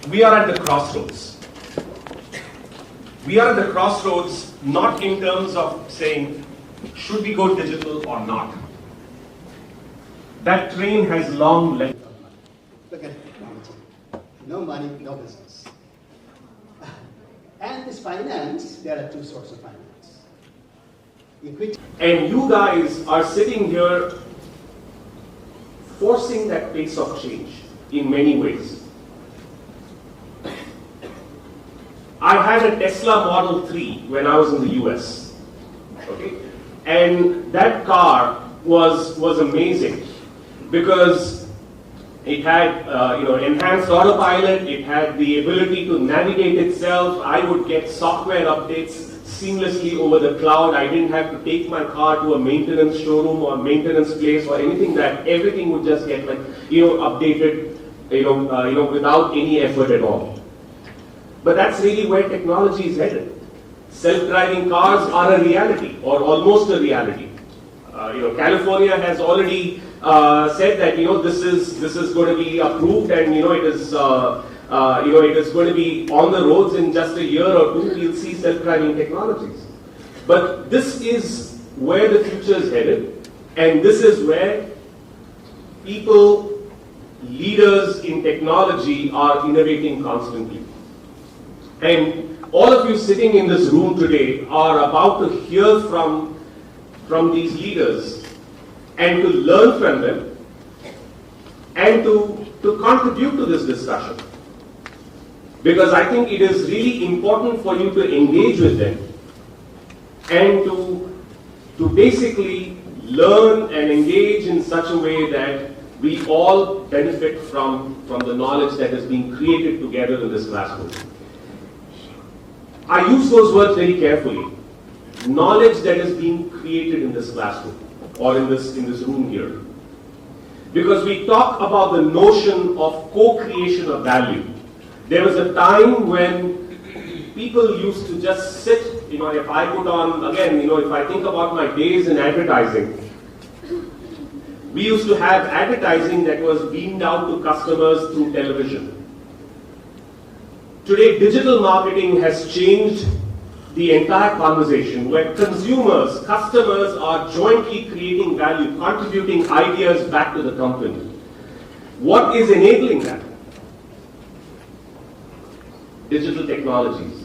we are at the crossroads. We are at the crossroads not in terms of saying, should we go digital or not? That train has long left. Look at technology. No money, no business. And this finance, there are two sorts of finance. Equity. And you guys are sitting here forcing that pace of change in many ways. I had a Tesla Model 3 when I was in the US. Okay? And that car was amazing because it had enhanced autopilot, it had the ability to navigate itself. I would get software updates seamlessly over the cloud. I didn't have to take my car to a maintenance showroom or maintenance place or anything. That everything would just get updated without any effort at all. But that's really where technology is headed. Self-driving cars are a reality, or almost a reality. California has already said that this is going to be approved, and it is going to be on the roads in just a year or two. We'll see self-driving technologies. But this is where the future is headed, and this is where people, leaders in technology are innovating constantly. And all of you sitting in this room today are about to hear from these leaders and to learn from them and to contribute to this discussion. Because I think it is really important for you to engage with them and to basically learn and engage in such a way that we all benefit from the knowledge that is being created together in this classroom. I use those words very carefully. Knowledge that is being created in this classroom or in this room here. Because we talk about the notion of co-creation of value. There was a time when people used to just sit, if I put on, again, if I think about my days in advertising, we used to have advertising that was beamed out to customers through television. Today, digital marketing has changed the entire conversation where consumers, customers are jointly creating value, contributing ideas back to the company. What is enabling that? Digital technologies,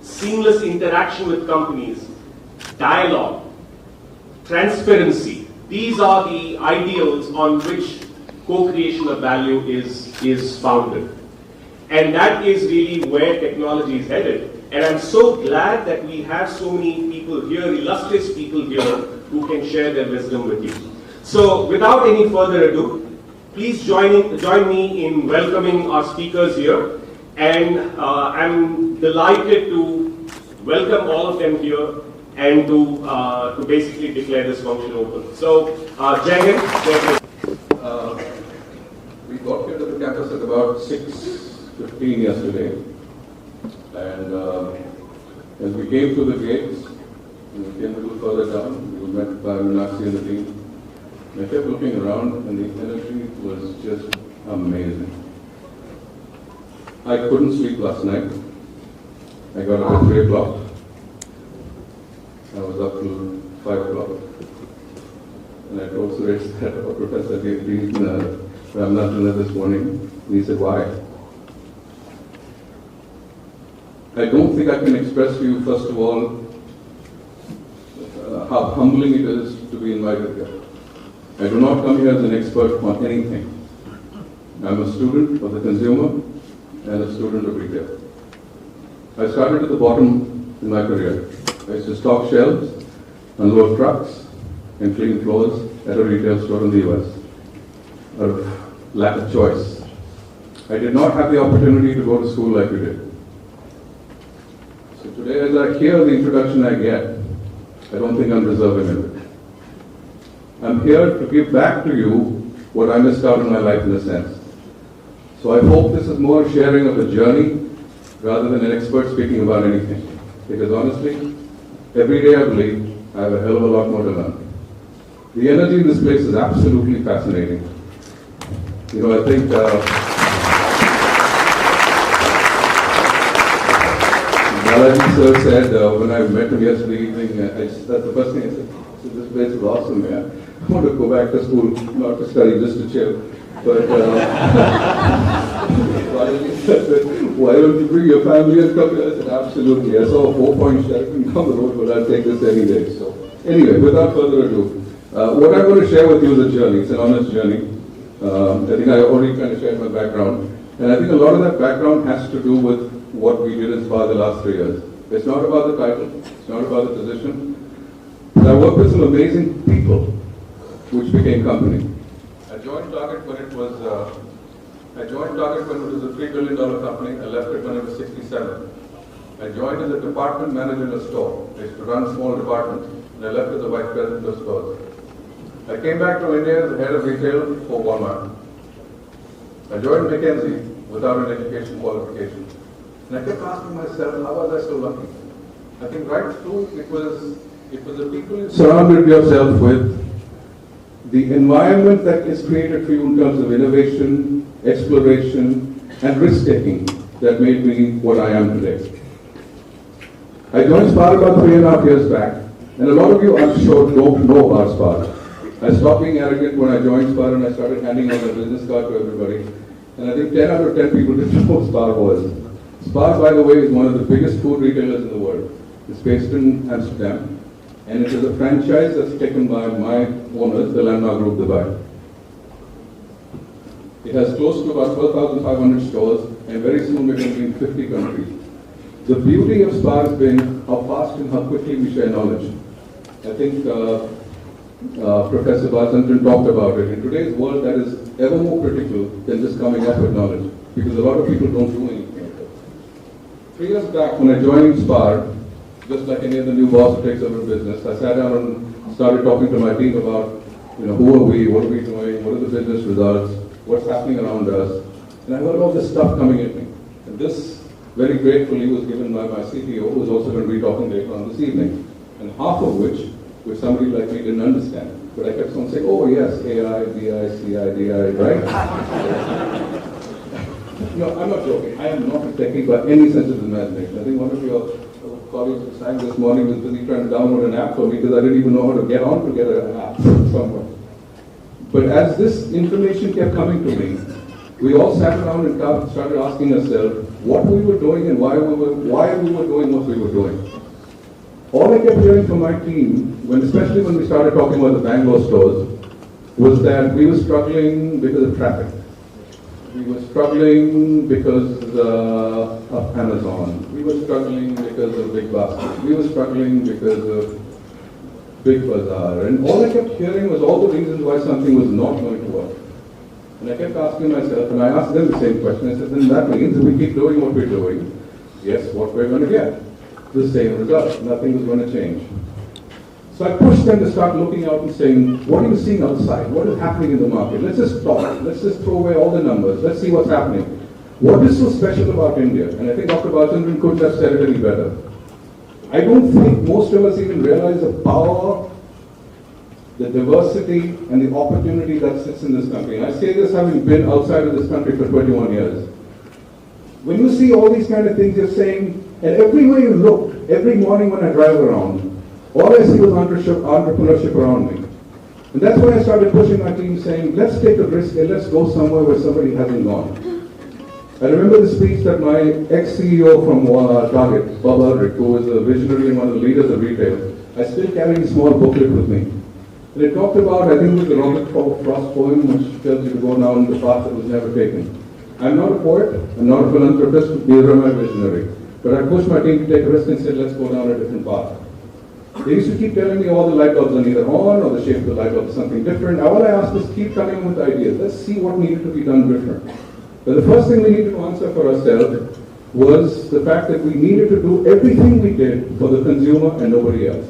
seamless interaction with companies, dialogue, transparency. These are the ideals on which co-creation of value is founded. And that is really where technology is headed. And I'm so glad that we have so many people here, illustrious people here, who can share their wisdom with you. So without any further ado, please join me in welcoming our speakers here. And I'm delighted to welcome all of them here and to basically declare this function open. So, Jai Hind. We got here to the campus at about 6:15 yesterday, and as we came through the gates, we came a little further down, we were met by Meenakshi and the team. I kept looking around, and the energy was just amazing. I couldn't sleep last night. I got up at 3 o'clock. I was up till 5 o'clock. And I told Suresh that our professor gave me Ramnath dinner this morning. And he said, why? I don't think I can express to you, first of all, how humbling it is to be invited here. I do not come here as an expert on anything. I'm a student of the consumer and a student of retail. I started at the bottom in my career. I used to stock shelves, unload trucks, and clean floors at a retail store in the US, out of lack of choice. I did not have the opportunity to go to school like you did. So today, as I hear the introduction I get, I don't think I'm deserving of it. I'm here to give back to you what I missed out in my life in a sense. So I hope this is more sharing of a journey rather than an expert speaking about anything. Because honestly, every day I believe I have a hell of a lot more to learn. The energy in this place is absolutely fascinating. I think Balaji sir said, when I met him yesterday evening, that's the first thing I said, so this place is awesome, man. I want to go back to school, not to study, just to chill. But Balaji said, why don't you bring your family and come here? I said, absolutely. I saw a 4-point Sheraton down the road, but I'll take this any day. So anyway, without further ado, what I'm going to share with you is a journey. It's an honest journey. I think I already kind of shared my background. And I think a lot of that background has to do with what we did in SPA the last 3 years. It's not about the title, it's not about the position. I worked with some amazing people, which became company. I joined Target when it was a $3 billion company. I left it when it was 67. I joined as a department manager in a store. I used to run small departments, and I left as the vice president of stores. I came back to India as the head of retail for Walmart. I joined McKinsey without an education qualification. And I kept asking myself, how was I so lucky? I think right through it was the people you surrounded yourself with, the environment that is created for you in terms of innovation, exploration, and risk-taking that made me what I am today. I joined SPAR about 3.5 years back, and a lot of you, I'm sure, don't know about SPAR. I stopped being arrogant when I joined SPAR and I started handing out a business card to everybody. And I think 10 out of 10 people didn't know what SPAR was. SPAR, by the way, is one of the biggest food retailers in the world. It's based in Amsterdam. And it is a franchise that's taken by my owners, the Landmark Group Dubai. It has close to about 12,500 stores, and very soon we're going to be in 50 countries. The beauty of SPAR has been how fast and how quickly we share knowledge. I think Professor Vasantan talked about it. In today's world, that is ever more critical than just coming up with knowledge, because a lot of people don't do anything with it. 3 years back, when I joined SPAR, just like any other new boss who takes over business, I sat down and started talking to my team about, who are we, what are we doing, what are the business results, what's happening around us. And I heard all this stuff coming at me. And this, very gratefully, was given by my CTO, who's also going to be talking later on this evening. And half of which somebody like me didn't understand. But I kept on saying, oh yes, AI, BI, CI, DI, right? No, I'm not joking. I am not a techie by any sense of imagination. I think one of your colleagues was saying this morning was busy trying to download an app for me because I didn't even know how to get on to get an app somewhere. But as this information kept coming to me, we all sat around and started asking ourselves what we were doing and why we were doing what we were doing. All I kept hearing from my team, especially when we started talking about the Bangalore stores, was that we were struggling because of traffic. We were struggling because of Amazon. We were struggling because of Big Basket. We were struggling because of Big Bazaar. And all I kept hearing was all the reasons why something was not going to work. And I kept asking myself, and I asked them the same question. I said, then that means if we keep doing what we're doing, guess what we're going to get? The same result. Nothing was going to change. So I pushed them to start looking out and saying, what are you seeing outside? What is happening in the market? Let's just talk. Let's just throw away all the numbers. Let's see what's happening. What is so special about India? And I think Dr. Balchandran could have said it any better. I don't think most of us even realize the power, the diversity, and the opportunity that sits in this country. And I say this having been outside of this country for 21 years. When you see all these kind of things, you're saying, and everywhere you look, every morning when I drive around, all I see was entrepreneurship around me. And that's why I started pushing my team saying, let's take a risk and let's go somewhere where somebody hasn't gone. I remember the speech that my ex-CEO from Target, Bob Aldrich, who was a visionary and one of the leaders of retail, I still carry a small booklet with me. And it talked about, I think it was the Robert Frost poem, which tells you to go down the path that was never taken. I'm not a poet, I'm not a philanthropist, neither am I a visionary. But I pushed my team to take a risk and said, let's go down a different path. They used to keep telling me all the light bulbs are either on or the shape of the light bulb is something different. All I asked was keep coming with ideas. Let's see what needed to be done different. But the first thing we needed to answer for ourselves was the fact that we needed to do everything we did for the consumer and nobody else.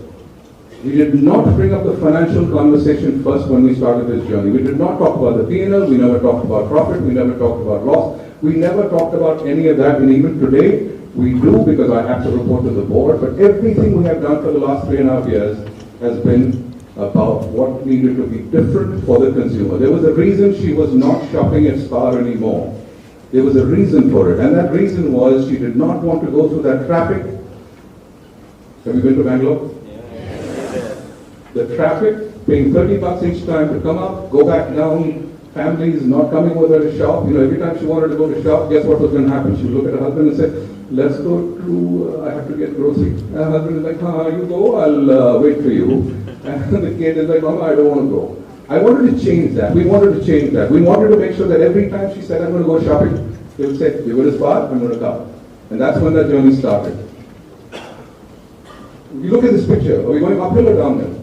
We did not bring up the financial conversation first when we started this journey. We did not talk about the P&L, we never talked about profit, we never talked about loss, we never talked about any of that, and even today, we do because I have to report to the board, but everything we have done for the last 3.5 years has been about what needed to be different for the consumer. There was a reason she was not shopping at SPAR anymore. There was a reason for it, and that reason was she did not want to go through that traffic Have you been to Bangalore? The traffic, paying 30 bucks each time to come up, go back down, families not coming with her to shop. You know, every time she wanted to go to shop, guess what was going to happen? She would look at her husband and say, let's go to, I have to get groceries. And her husband is like, you go, I'll wait for you. And the kid is like, Mama, I don't want to go. I wanted to change that. We wanted to change that. We wanted to make sure that every time she said, I'm going to go shopping, they would say, you're going to Spa, I'm going to come. And that's when that journey started. You look at this picture, are we going uphill or downhill?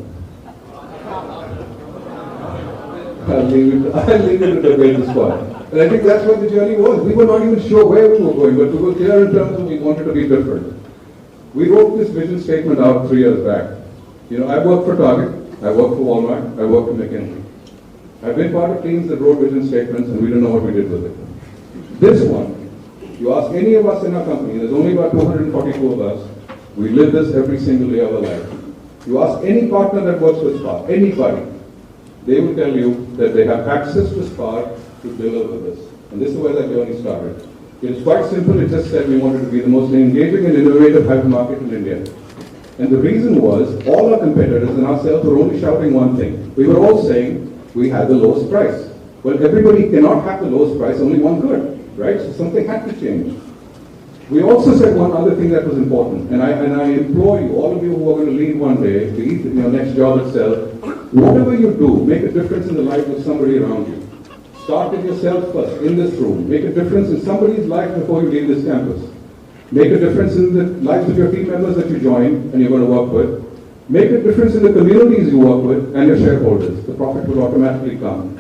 I'll leave it to debate this one. And I think that's what the journey was. We were not even sure where we were going, but we were clear in terms of we wanted to be different. We wrote this vision statement out 3 years back. You know, I worked for Target, I worked for Walmart, I worked for McKinsey. I've been part of teams that wrote vision statements and we didn't know what we did with it. This one, you ask any of us in our company, there's only about 242 of us, we live this every single day of our life. You ask any partner that works with Spark, anybody, they will tell you that they have access to Spark to deliver this. And this is where that journey started. It's quite simple, it just said we wanted to be the most engaging and innovative hypermarket in India. And the reason was, all our competitors and ourselves were only shouting one thing. We were all saying we had the lowest price. Well, everybody cannot have the lowest price, only one could, right? So something had to change. We also said one other thing that was important, and I implore you, all of you who are going to lead one day, be it in your next job itself, whatever you do, make a difference in the life of somebody around you. Start with yourself first, in this room. Make a difference in somebody's life before you leave this campus. Make a difference in the lives of your team members that you join and you're going to work with. Make a difference in the communities you work with and your shareholders. The profit will automatically come.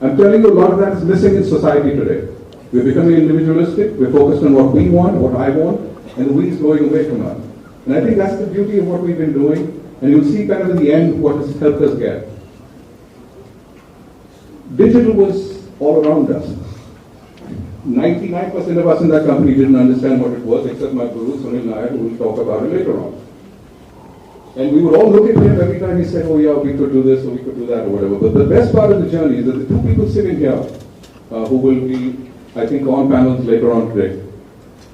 I'm telling you, a lot of that is missing in society today. We're becoming individualistic, we're focused on what we want, what I want, and the we's going away from us. And I think that's the beauty of what we've been doing, and you'll see kind of in the end what has helped us get. Digital was all around us. 99% of us in that company didn't understand what it was, except my guru, Sunil Nair, who will talk about it later on. And we would all look at him every time he said, oh yeah, we could do this, or we could do that, or whatever. But the best part of the journey is that the 2 people sitting here, who will be, I think, on panels later on today,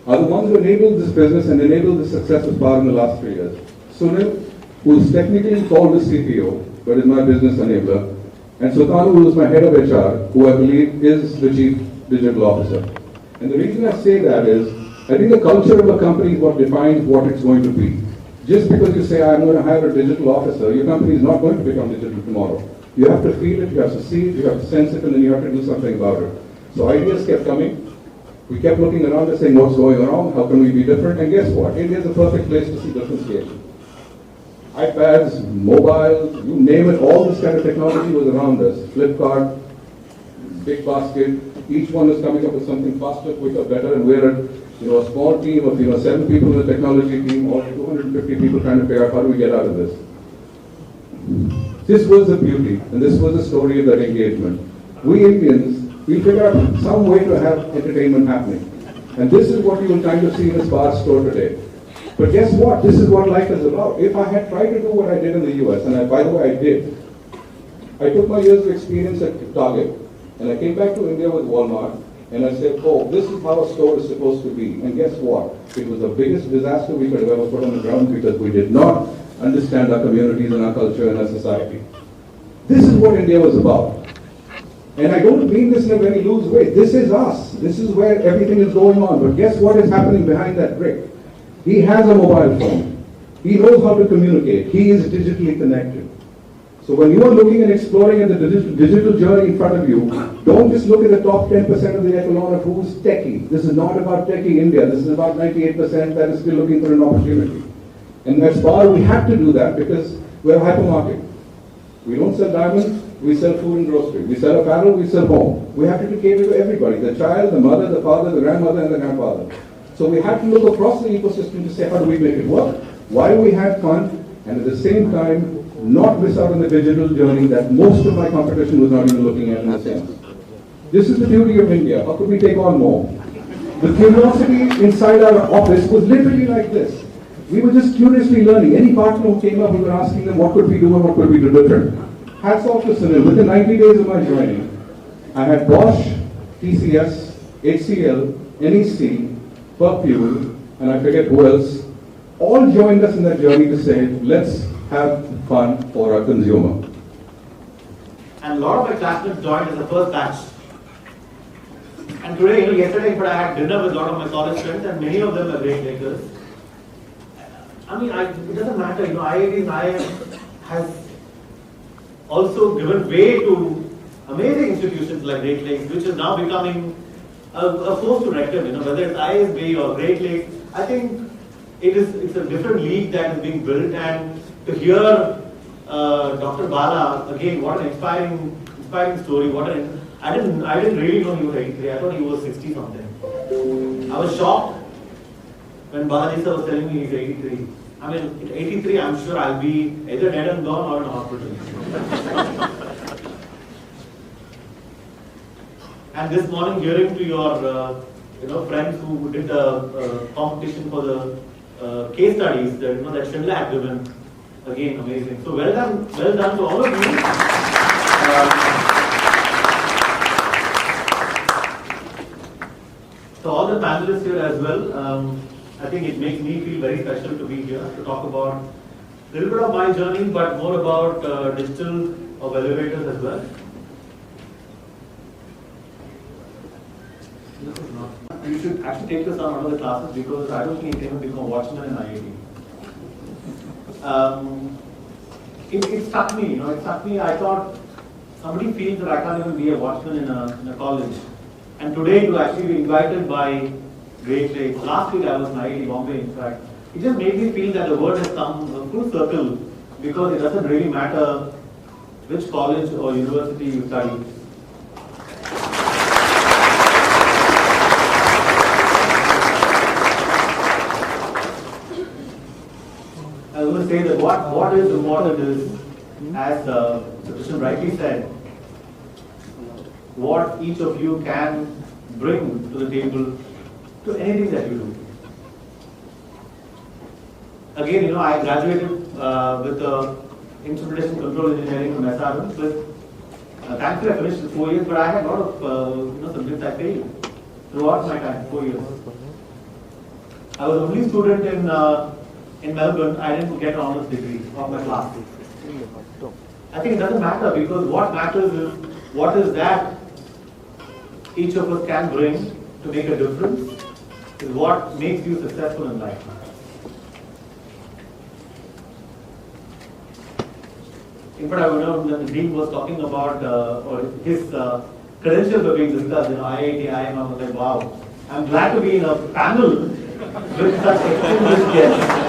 are the ones who enabled this business and enabled the success of SPAR in the last 3 years. Sunil, who is technically called the CPO, but is my business enabler, and Sutanu, who is my head of HR, who I believe is the chief digital officer. And the reason I say that is, I think the culture of a company is what defines what it's going to be. Just because you say, I'm going to hire a digital officer, your company is not going to become digital tomorrow. You have to feel it, you have to see it, you have to sense it, and then you have to do something about it. So ideas kept coming. We kept looking around and saying, what's going on? How can we be different? And guess what? India is a perfect place to see differentiation. iPads, mobiles, you name it, all this kind of technology was around us. Flipkart, Big Basket, each one is coming up with something faster, quicker, better, and we're a small team of 7 people in the technology team, all 250 people trying to figure out how do we get out of this. This was the beauty, and this was the story of that engagement. We Indians, we figure out some way to have entertainment happening. And this is what you will kind of see in the SPAR store today. But guess what? This is what life is about. If I had tried to do what I did in the US, and by the way, I did. I took my years of experience at Target, and I came back to India with Walmart, and I said, oh, this is how a store is supposed to be. And guess what? It was the biggest disaster we could have ever put on the ground because we did not understand our communities and our culture and our society. This is what India was about. And I don't mean this in a very loose way. This is us. This is where everything is going on. But guess what is happening behind that brick? He has a mobile phone. He knows how to communicate. He is digitally connected. So when you are looking and exploring at the digital journey in front of you, don't just look at the top 10% of the echelon of who's techie. This is not about techie India. This is about 98% that is still looking for an opportunity. And at SPAR, we have to do that because we're a hypermarket. We don't sell diamonds, we sell food and grocery. We sell apparel, we sell home. We have to cater to everybody, the child, the mother, the father, the grandmother, and the grandfather. So we have to look across the ecosystem to say, how do we make it work? Why do we have fun? And at the same time, not miss out on the digital journey that most of my competition was not even looking at in a sense. This is the beauty of India. How could we take on more? The curiosity inside our office was literally like this. We were just curiously learning. Any partner who came up, we were asking them, what could we do and what could we do different? Hats off to Sunil. Within 90 days of my joining, I had Bosch, TCS, HCL, NEC, Perfume, and I forget who else, all joined us in that journey to say, let's have fun for our consumer. And a lot of my classmates joined as the first batch. And today, yesterday, but I had dinner with a lot of my college friends, and many of them are Great Lakers. I mean, it doesn't matter, IIM has also given way to amazing institutions like Great Lakes, which is now becoming a force to reckon, whether it's ISB or Great Lakes. I think it's a different league that is being built, and to hear Dr. Bala, again, what an inspiring story. I didn't really know he was 83. I thought he was 60 something. I was shocked when Balaji sir was telling me he's 83. I mean, at 83, I'm sure I'll be either dead and gone or in a hospital. And this morning, hearing to your friends who did the competition for the case studies, that Shimla had given, again, amazing. So well done to all of you. So all the panelists here as well. I think it makes me feel very special to be here to talk about a little bit of my journey, but more about digital of elevators as well. You should actually take your son out of the classes because I don't think he can become a watchman in IIT. It struck me, it struck me. I thought somebody feels that I can't even be a watchman in a college. And today to actually be invited by Great Lakes. Last week I was in IIT Bombay, in fact. It just made me feel that the word has come full circle because it doesn't really matter which college or university you study. I was going to say that what is important is, as the Christian rightly said, what each of you can bring to the table to anything that you do. Again, I graduated with instrumentation control engineering from SRM. But thankfully, I finished in 4 years. But I had a lot of subjects I failed throughout my time, 4 years. I was the only student in Melbourne. I didn't get an honors degree of my class. I think it doesn't matter because what matters is what is that each of us can bring to make a difference is what makes you successful in life. In fact, I know when the Dean was talking about or his credentials were being discussed, IIT, IIM, I was like, wow, I'm glad to be in a panel with such experienced guests.